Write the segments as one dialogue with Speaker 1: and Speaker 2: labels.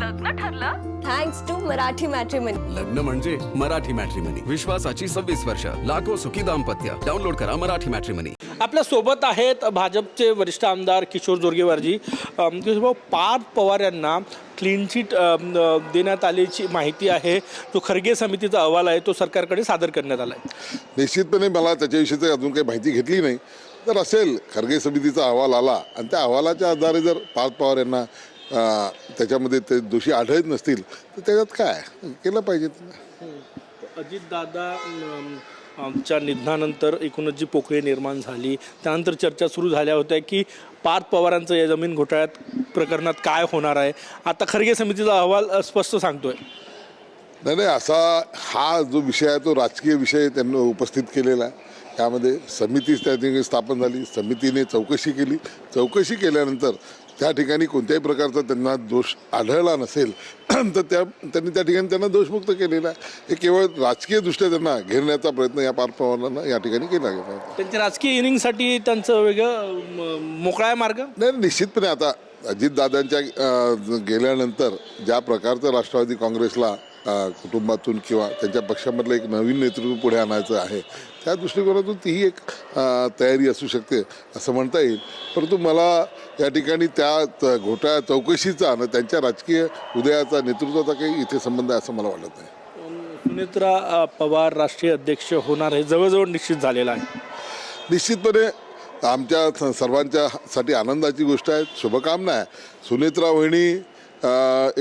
Speaker 1: लग्न ठरलं thanks to Marathi matrimony.
Speaker 2: लग्न म्हणजे मराठी मॅट्रिमनी. विश्वासाची 26 वर्ष. लाखो सुखी दाम्पत्य. डाउनलोड करा मराठी मॅट्रिमनी.
Speaker 3: आपल्या सोबत आहेत भाजपचे वरिष्ठ आमदार किशोर जोरगेवारजी. पार्थ पवार यांना क्लीन चिट देण्यात आल्याची माहिती आहे. जो खरगे समितीचा अहवाल आहे तो सरकारकडे सादर करण्यात आला आहे.
Speaker 4: निश्चितपणे मला त्याच्याविषयी अजून काही माहिती घेतली नाही. तर असेल खरगे समितीचा अहवाल आला आणि त्या अहवालाच्या आधारे जर पार्थ पवार यांना त्याच्यामध्ये ते दोषी आढळत नसतील तर त्याच्यात काय केलं पाहिजे.
Speaker 3: अजितदादा च्या निधनानंतर एकूणच जी पोकळी निर्माण झाली त्यानंतर चर्चा सुरू झाल्या होत्या की पार्थ पवारांचं या जमीन घोटाळ्यात प्रकरणात काय होणार आहे. आता खरगे समितीचा अहवाल स्पष्ट सांगतोय.
Speaker 4: नाही असा हा जो विषय आहे तो राजकीय विषय त्यांनी उपस्थित केलेला आहे. त्यामध्ये समितीच त्या ठिकाणी स्थापन झाली. समितीने चौकशी केली. चौकशी केल्यानंतर त्या ठिकाणी कोणत्याही प्रकारचा त्यांना दोष आढळला नसेल तर त्यांनी त्या ठिकाणी त्यांना दोषमुक्त केलेला आहे. हे केवळ राजकीयदृष्ट्या त्यांना घेरण्याचा प्रयत्न या पार्थ पवारांना या ठिकाणी केला गेला.
Speaker 3: त्यांच्या राजकीय इनिंगसाठी त्यांचं वेगळं मोकळा मार्ग
Speaker 4: नाही. निश्चितपणे आता अजितदादांच्या गेल्यानंतर ज्या प्रकारचं राष्ट्रवादी काँग्रेसला कुटुंबातून किंवा त्यांच्या पक्षामधलं एक नवीन नेतृत्व पुढे आणायचं आहे त्या दृष्टिकोनातून तीही एक तयारी असू शकते असं म्हणता येईल. परंतु मला या ठिकाणी त्या घोटाळ्या चौकशीचा आणि त्यांच्या राजकीय उदयाचा नेतृत्वाचा काही इथे संबंध आहे असं मला वाटत नाही.
Speaker 3: सुनेत्रा पवार राष्ट्रीय अध्यक्ष होणार हे जवळजवळ निश्चित झालेलं आहे.
Speaker 4: निश्चितपणे आमच्या सर्वांच्यासाठी आनंदाची गोष्ट आहे. शुभकामना आहे. सुनेत्रा वहिनी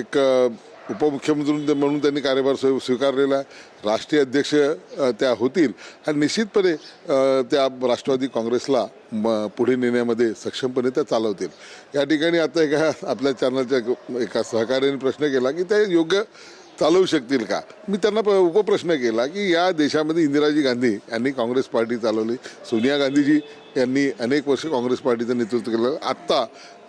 Speaker 4: एक उपमुख्यमंत्री म्हणून त्यांनी कार्यभार स्वीकारलेला आहे. राष्ट्रीय अध्यक्ष त्या होतील आणि निश्चितपणे त्या राष्ट्रवादी काँग्रेसला पुढे नेण्यामध्ये सक्षमपणे त्या चालवतील. या ठिकाणी आता एका आपल्या चॅनलच्या एका सहकार्याने प्रश्न केला की ते योग्य चालवू शकतील का. मी त्यांना उपप्रश्न केला की या देशामध्ये इंदिराजी गांधी यांनी काँग्रेस पार्टी चालवली. सोनिया गांधीजी यांनी अनेक वर्ष काँग्रेस पार्टीचं नेतृत्व केलं. आत्ता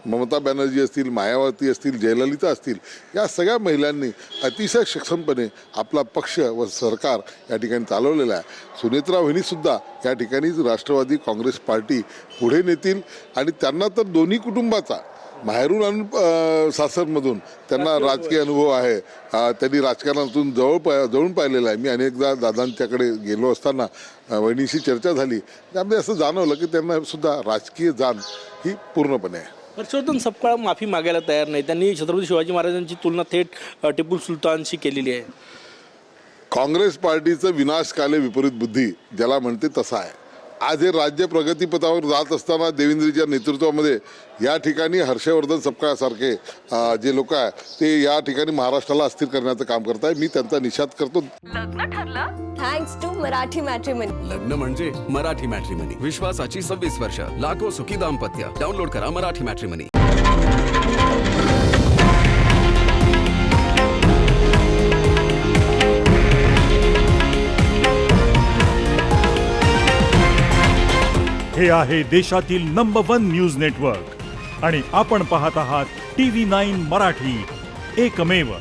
Speaker 4: ममता बॅनर्जी असतील, मायावती असतील, जयललिता असतील या सगळ्या महिलांनी अतिशय सक्षमपणे आपला पक्ष व सरकार या ठिकाणी चालवलेला आहे. सुनेत्रा वहिनीसुद्धा या ठिकाणी राष्ट्रवादी काँग्रेस पार्टी पुढे नेतील आणि त्यांना तर दोन्ही कुटुंबाचा बाहेरून आणि सासरमधून त्यांना राजकीय अनुभव आहे. त्यांनी राजकारणातून जवळून पाहिलेलं आहे. मी अनेकदा दादांच्याकडे गेलो असताना वहिनीशी चर्चा झाली त्यामध्ये असं जाणवलं की त्यांना सुद्धा राजकीय जाण ही पूर्णपणे आहे.
Speaker 3: हर्षवर्धन सपकाळ माफी मागायला तयार नाही. त्यांनी छत्रपती शिवाजी महाराजांची तुलना थेट टिपू सुलतानशी केलेली आहे.
Speaker 4: काँग्रेस पार्टीचं विनाशकाले विपरीत बुद्धी ज्याला म्हणते तसं आहे. आज हे राज्य प्रगतीपथावर जात असताना देवेंद्रजीच्या नेतृत्वामध्ये या ठिकाणी हर्षवर्धन सपकाळासारखे जे लोक आहे ते या ठिकाणी महाराष्ट्राला अस्थिर करण्याचं काम करत आहे. मी त्यांचा निषेध करतो.
Speaker 1: लग्न ठरलं थँक्स टू मराठी मॅट्रिमनी.
Speaker 2: लग्न म्हणजे मराठी मॅट्रिमनी. विश्वासाची 26 वर्ष. लाखो सुखी दाम्पत्य. डाउनलोड करा मराठी मॅट्रिमनी.
Speaker 5: हे आहे देशातील नंबर 1 न्यूज नेटवर्क आणि आपण पाहत आहात TV9 मराठी, एकमेव.